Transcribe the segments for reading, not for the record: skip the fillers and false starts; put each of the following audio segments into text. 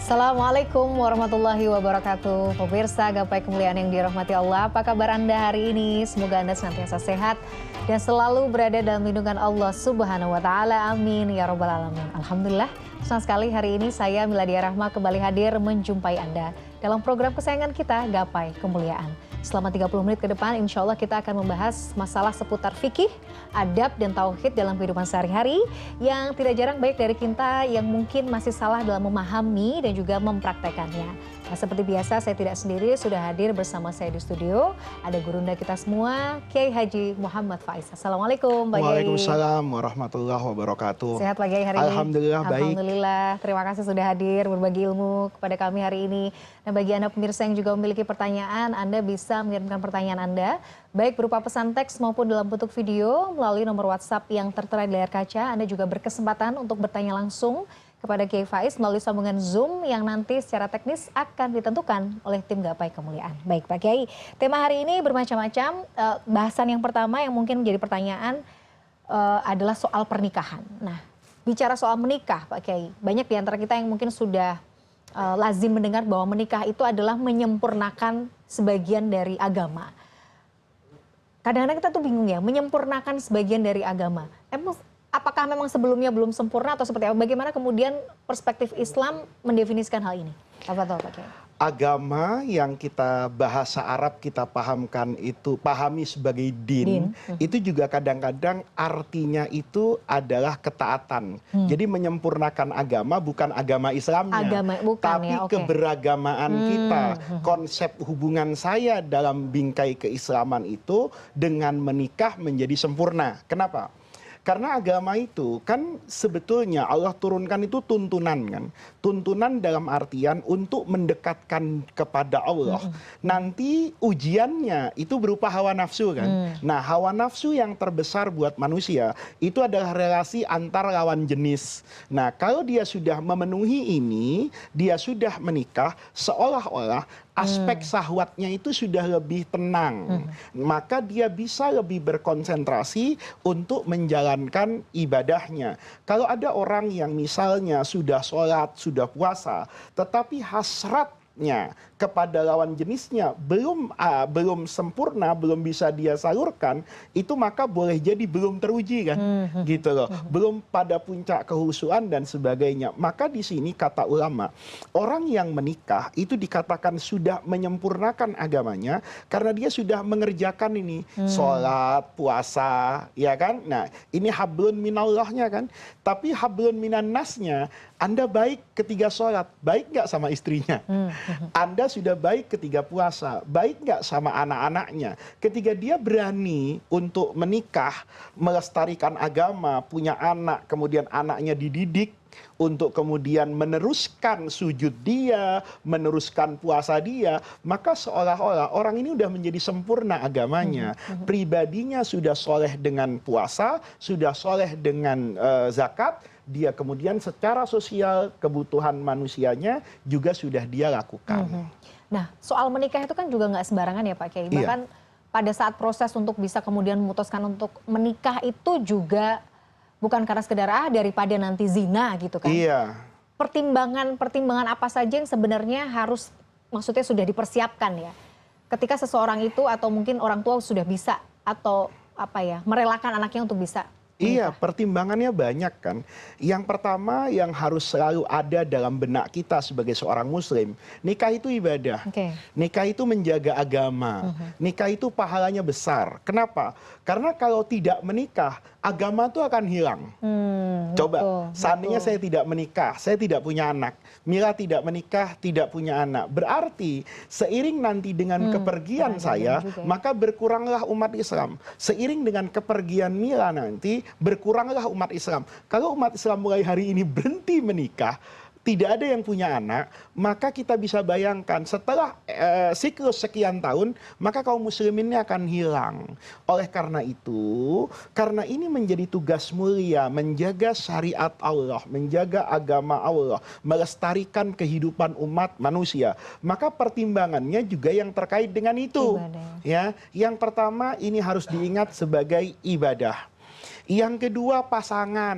Assalamualaikum warahmatullahi wabarakatuh. Pemirsa Gapai Kemuliaan yang dirahmati Allah, apa kabar Anda hari ini? Semoga Anda senantiasa sehat dan selalu berada dalam lindungan Allah Subhanahu wa taala. Amin ya rabbal alamin. Alhamdulillah, senang sekali hari ini saya Miladia Rahma kembali hadir menjumpai Anda dalam program kesayangan kita Gapai Kemuliaan. Selama 30 menit ke depan, insya Allah kita akan membahas masalah seputar fikih, adab, dan tauhid dalam kehidupan sehari-hari yang tidak jarang baik dari kita yang mungkin masih salah dalam memahami dan juga mempraktekannya. Nah, seperti biasa saya tidak sendiri, sudah hadir bersama saya di studio. Ada gurunda kita semua, Kiai Haji Muhammad Faiz. Assalamualaikum Pak Kiai. Waalaikumsalam warahmatullahi wabarakatuh. Sehat Pak Kiai hari ini? Alhamdulillah baik. Alhamdulillah, terima kasih sudah hadir berbagi ilmu kepada kami hari ini. Nah, bagi Anda pemirsa yang juga memiliki pertanyaan, Anda bisa mengirimkan pertanyaan Anda, baik berupa pesan teks maupun dalam bentuk video melalui nomor WhatsApp yang tertera di layar kaca. Anda juga berkesempatan untuk bertanya langsung kepada Kiai Faiz melalui sambungan Zoom yang nanti secara teknis akan ditentukan oleh tim Gapai Kemuliaan. Baik Pak Kiai, tema hari ini bermacam-macam. Bahasan yang pertama yang mungkin menjadi pertanyaan adalah soal pernikahan. Nah, bicara soal menikah Pak Kiai, banyak di antara kita yang mungkin sudah lazim mendengar bahwa menikah itu adalah menyempurnakan sebagian dari agama. Kadang-kadang kita tuh bingung ya, menyempurnakan sebagian dari agama. Apakah memang sebelumnya belum sempurna atau seperti apa? Bagaimana kemudian perspektif Islam mendefinisikan hal ini? Apa tahu Pak Kiai? Agama yang kita bahasa Arab kita pahami sebagai din. Itu juga kadang-kadang artinya itu adalah ketaatan. Jadi menyempurnakan agama bukan agama Islamnya, tapi ya, keberagamaan kita. Konsep hubungan saya dalam bingkai keislaman itu dengan menikah menjadi sempurna. Kenapa? Karena agama itu kan sebetulnya Allah turunkan itu tuntunan kan. Tuntunan dalam artian untuk mendekatkan kepada Allah. Nanti ujiannya itu berupa hawa nafsu kan. Nah, hawa nafsu yang terbesar buat manusia itu adalah relasi antar lawan jenis. Nah, kalau dia sudah memenuhi ini, dia sudah menikah, seolah-olah aspek syahwatnya itu sudah lebih tenang. Maka dia bisa lebih berkonsentrasi untuk menjalankan ibadahnya. Kalau ada orang yang misalnya sudah sholat, sudah puasa, tetapi hasratnya kepada lawan jenisnya belum sempurna, belum bisa dia salurkan, itu maka boleh jadi belum teruji kan, gitu loh, belum pada puncak kehusuan dan sebagainya. Maka di sini kata ulama, orang yang menikah itu dikatakan sudah menyempurnakan agamanya karena dia sudah mengerjakan ini, sholat, puasa, ya kan. Nah, ini hablun minallahnya kan, tapi hablun minan nasnya. Anda baik ketika sholat, baik nggak sama istrinya? Anda sudah baik ketika puasa, baik nggak sama anak-anaknya? Ketika dia berani untuk menikah, melestarikan agama, punya anak, kemudian anaknya dididik untuk kemudian meneruskan sujud dia, meneruskan puasa dia, maka seolah-olah orang ini sudah menjadi sempurna agamanya. Pribadinya sudah soleh dengan puasa, sudah soleh dengan zakat, dia kemudian secara sosial kebutuhan manusianya juga sudah dia lakukan. Nah, soal menikah itu kan juga nggak sembarangan ya Pak Kiai. Bahkan pada saat proses untuk bisa kemudian memutuskan untuk menikah itu juga bukan karena sekedar daripada nanti zina gitu kan. Iya. Pertimbangan apa saja yang sebenarnya harus, maksudnya sudah dipersiapkan ya. Ketika seseorang itu atau mungkin orang tua sudah bisa atau merelakan anaknya untuk bisa menikah. Iya, pertimbangannya banyak kan. Yang pertama yang harus selalu ada dalam benak kita sebagai seorang muslim, nikah itu ibadah. Nikah itu menjaga agama. Nikah itu pahalanya besar. Kenapa? Karena kalau tidak menikah, agama itu akan hilang. Coba, seandainya saya tidak menikah, saya tidak punya anak. Mila tidak menikah, tidak punya anak. Berarti seiring nanti dengan kepergian saya, maka berkuranglah umat Islam. Seiring dengan kepergian Mila nanti, berkuranglah umat Islam. Kalau umat Islam mulai hari ini berhenti menikah, tidak ada yang punya anak, maka kita bisa bayangkan setelah siklus sekian tahun, maka kaum muslimin ini akan hilang. Oleh karena itu, karena ini menjadi tugas mulia, menjaga syariat Allah, menjaga agama Allah, melestarikan kehidupan umat manusia, maka pertimbangannya juga yang terkait dengan itu. Ya, yang pertama ini harus diingat sebagai ibadah. Yang kedua pasangan.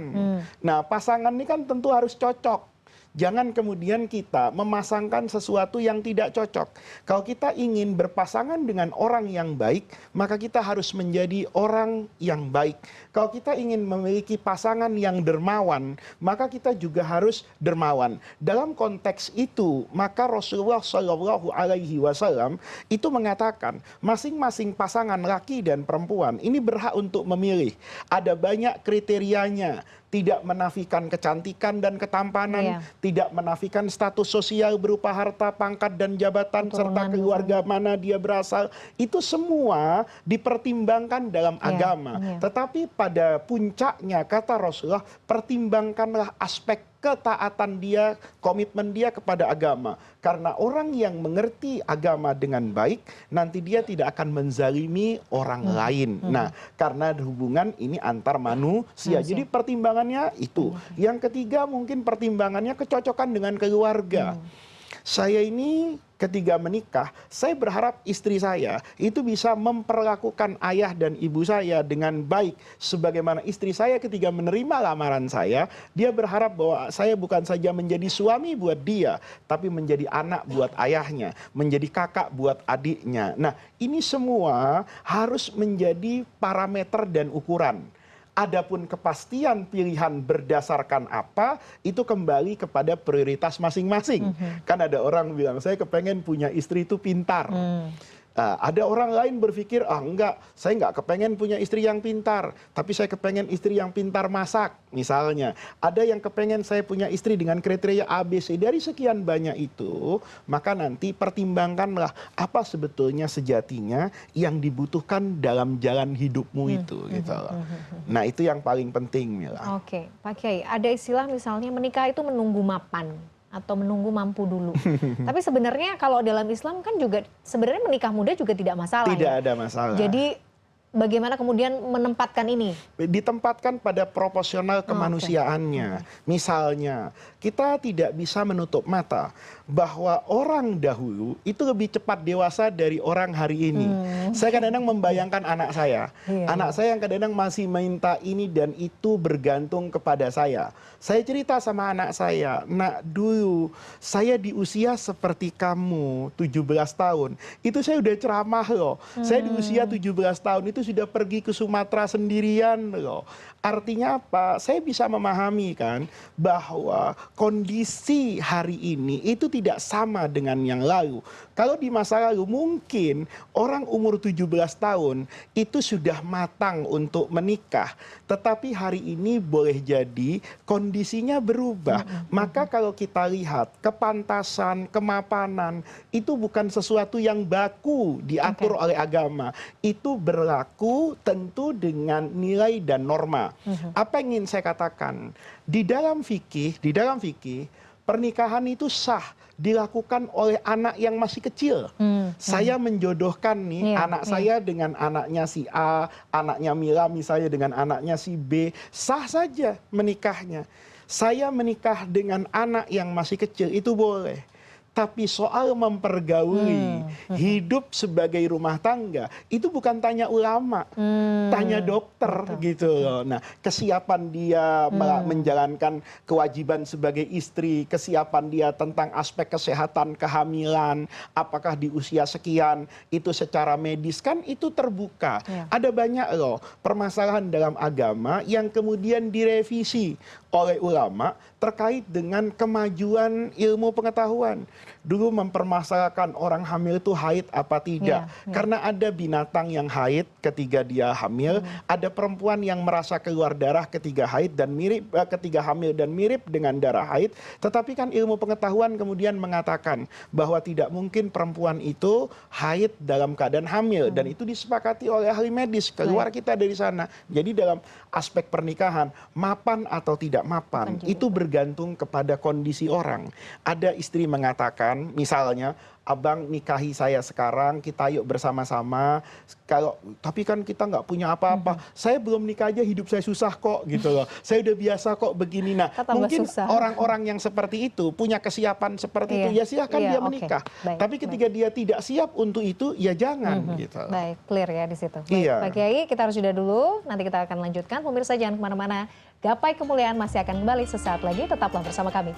Nah, pasangan ini kan tentu harus cocok. Jangan kemudian kita memasangkan sesuatu yang tidak cocok. Kalau kita ingin berpasangan dengan orang yang baik, maka kita harus menjadi orang yang baik. Kalau kita ingin memiliki pasangan yang dermawan, maka kita juga harus dermawan. Dalam konteks itu, maka Rasulullah Shallallahu Alaihi Wasallam itu mengatakan masing-masing pasangan laki dan perempuan ini berhak untuk memilih. Ada banyak kriterianya. Tidak menafikan kecantikan dan ketampanan, tidak menafikan status sosial berupa harta, pangkat, dan jabatan, serta keluarga mana dia berasal. Itu semua dipertimbangkan dalam agama. Tetapi pada puncaknya, kata Rasulullah, pertimbangkanlah aspek ketaatan dia, komitmen dia kepada agama. Karena orang yang mengerti agama dengan baik, nanti dia tidak akan menzalimi orang lain. Nah, karena hubungan ini antar manusia. Jadi pertimbangannya itu. Yang ketiga mungkin pertimbangannya kecocokan dengan keluarga. Saya ini ketika menikah, saya berharap istri saya itu bisa memperlakukan ayah dan ibu saya dengan baik. Sebagaimana istri saya ketika menerima lamaran saya, dia berharap bahwa saya bukan saja menjadi suami buat dia, tapi menjadi anak buat ayahnya, menjadi kakak buat adiknya. Nah, ini semua harus menjadi parameter dan ukuran. Adapun kepastian pilihan berdasarkan apa, itu kembali kepada prioritas masing-masing. Kan ada orang bilang, saya kepengen punya istri itu pintar. Ada orang lain berpikir, enggak, saya enggak kepengen punya istri yang pintar, tapi saya kepengen istri yang pintar masak, misalnya. Ada yang kepengen saya punya istri dengan kriteria ABC. Dari sekian banyak itu, maka nanti pertimbangkanlah apa sebetulnya sejatinya yang dibutuhkan dalam jalan hidupmu itu. Gitu loh. Nah, itu yang paling penting, Mila. Oke, Pak Kiai, ada istilah misalnya menikah itu menunggu mapan atau menunggu mampu dulu. Tapi sebenarnya kalau dalam Islam kan juga sebenarnya menikah muda juga tidak masalah. Tidak ada masalah. Jadi bagaimana kemudian menempatkan ini? Ditempatkan pada proporsional kemanusiaannya. Misalnya, kita tidak bisa menutup mata bahwa orang dahulu itu lebih cepat dewasa dari orang hari ini. Saya kadang-kadang membayangkan anak saya. Anak saya yang kadang-kadang masih minta ini dan itu bergantung kepada saya. Saya cerita sama anak saya, nak, dulu saya di usia seperti kamu, 17 tahun. Itu saya udah ceramah loh. Saya di usia 17 tahun itu sudah pergi ke Sumatera sendirian loh. Artinya apa? Saya bisa memahami kan bahwa kondisi hari ini itu tidak sama dengan yang lalu. Kalau di masa lalu mungkin orang umur 17 tahun itu sudah matang untuk menikah. Tetapi hari ini boleh jadi kondisinya berubah. Maka kalau kita lihat kepantasan, kemapanan itu bukan sesuatu yang baku diatur oleh agama. Itu berlaku tentu dengan nilai dan norma. Apa yang ingin saya katakan? Di dalam fikih, pernikahan itu sah dilakukan oleh anak yang masih kecil. Saya menjodohkan nih anak saya dengan anaknya si A, anaknya Mila misalnya dengan anaknya si B, sah saja menikahnya. Saya menikah dengan anak yang masih kecil itu boleh. Tapi soal mempergauli hidup sebagai rumah tangga itu bukan tanya ulama, tanya dokter gitu loh. Nah, kesiapan dia menjalankan kewajiban sebagai istri, kesiapan dia tentang aspek kesehatan kehamilan, apakah di usia sekian itu secara medis kan itu terbuka. Ada banyak loh permasalahan dalam agama yang kemudian direvisi oleh ulama terkait dengan kemajuan ilmu pengetahuan. Dulu mempermasalahkan orang hamil itu haid apa tidak. Karena ada binatang yang haid ketika dia hamil, ada perempuan yang merasa keluar darah ketika haid dan mirip ketika hamil dan mirip dengan darah haid. Tetapi kan ilmu pengetahuan kemudian mengatakan bahwa tidak mungkin perempuan itu haid dalam keadaan hamil dan itu disepakati oleh ahli medis. Keluar kita dari sana. Jadi dalam aspek pernikahan, mapan atau tidak mapan itu bergantung kepada kondisi orang. Ada istri mengatakan misalnya, abang nikahi saya sekarang, kita yuk bersama-sama. Tapi kan kita nggak punya apa-apa. Saya belum nikah aja hidup saya susah kok gitu loh. Saya udah biasa kok begini. Nah, mungkin orang-orang yang seperti itu punya kesiapan seperti itu, ya silahkan dia menikah. Tapi ketika dia tidak siap untuk itu, ya jangan gitu. Baik, clear ya di situ. Pak Kiai, kita harus jeda dulu. Nanti kita akan lanjutkan. Pemirsa jangan kemana-mana. Gapai Kemuliaan masih akan kembali sesaat lagi. Tetaplah bersama kami.